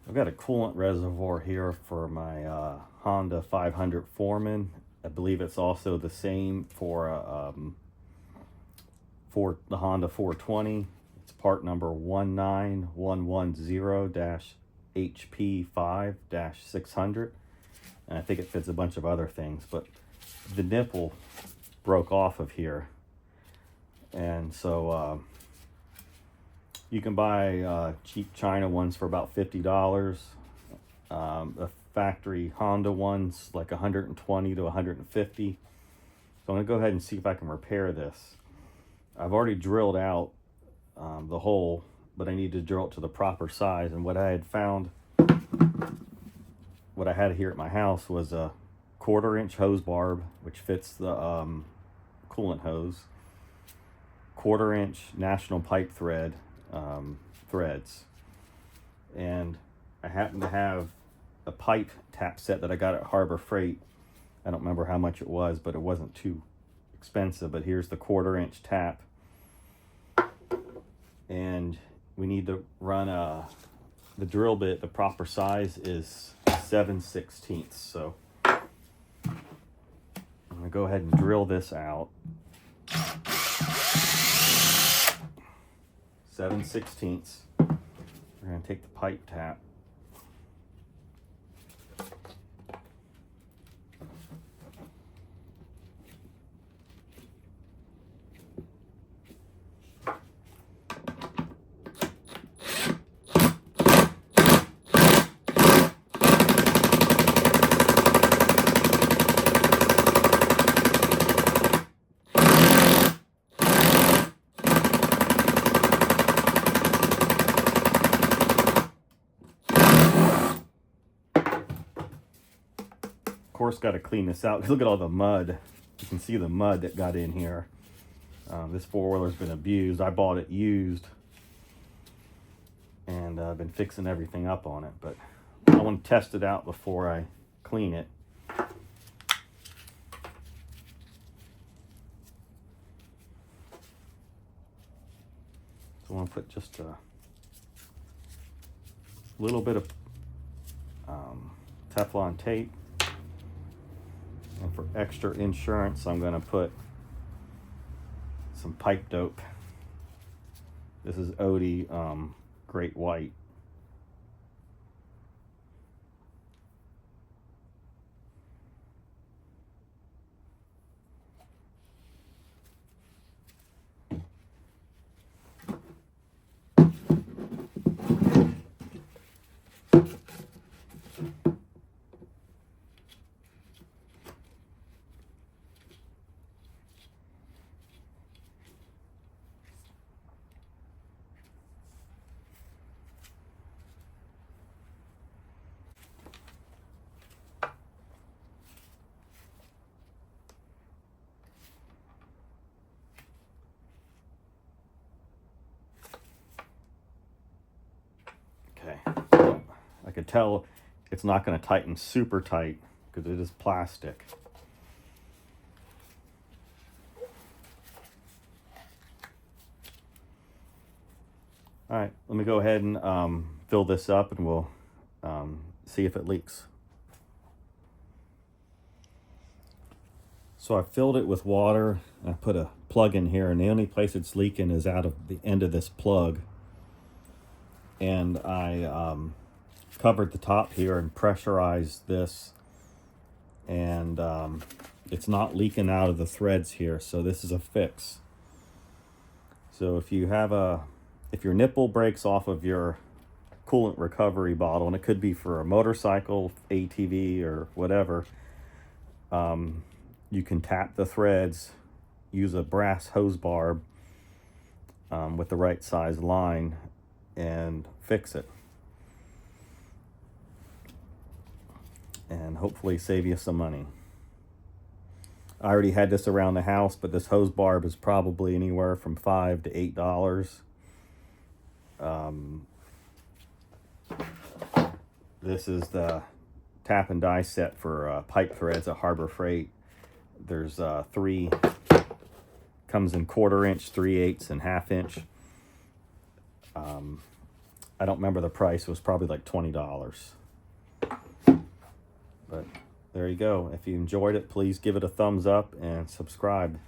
I've got a coolant reservoir here for my Honda 500 Foreman. I believe it's also the same for the Honda 420. It's part number 19110-HP5-600. And I think it fits a bunch of other things, but the nipple broke off of here. And so you can buy cheap China ones for about $50. The factory Honda ones like 120 to 150. So I'm gonna go ahead and see if I can repair this. I've already drilled out the hole, but I need to drill it to the proper size. And what I had found, what I had here at my house was a 1/4-inch hose barb, which fits the coolant hose, 1/4-inch national pipe thread threads, and I happen to have a pipe tap set that I got at Harbor Freight. I don't remember how much it was, but it wasn't too expensive. But here's the 1/4-inch tap, and we need to run the drill bit. The proper size is 7/16. So I'm gonna go ahead and drill this out. 7/16. We're gonna take the pipe tap. Of course, got to clean this out because look at all the mud. You can see the mud that got in here. This four-wheeler's been abused. I bought it used, and I've been fixing everything up on it, but I want to test it out before I clean it. So I want to put just a little bit of Teflon tape. And for extra insurance, I'm going to put some pipe dope. This is Odie Great White. I could tell it's not going to tighten super tight because it is plastic. All right, let me go ahead and fill this up and we'll see if it leaks. So I filled it with water. I put a plug in here, and the only place it's leaking is out of the end of this plug. And I covered the top here and pressurized this, and it's not leaking out of the threads here, so this is a fix. So if you have if your nipple breaks off of your coolant recovery bottle, and it could be for a motorcycle, ATV, or whatever, you can tap the threads, use a brass hose barb with the right size line, and fix it. And hopefully save you some money. I already had this around the house, but this hose barb is probably anywhere from $5 to $8. This is the tap and die set for pipe threads at Harbor Freight. There's 3, comes in 1/4 inch, 3/8, and 1/2 inch. I don't remember the price. It was probably like $20. But there you go. If you enjoyed it, please give it a thumbs up and subscribe.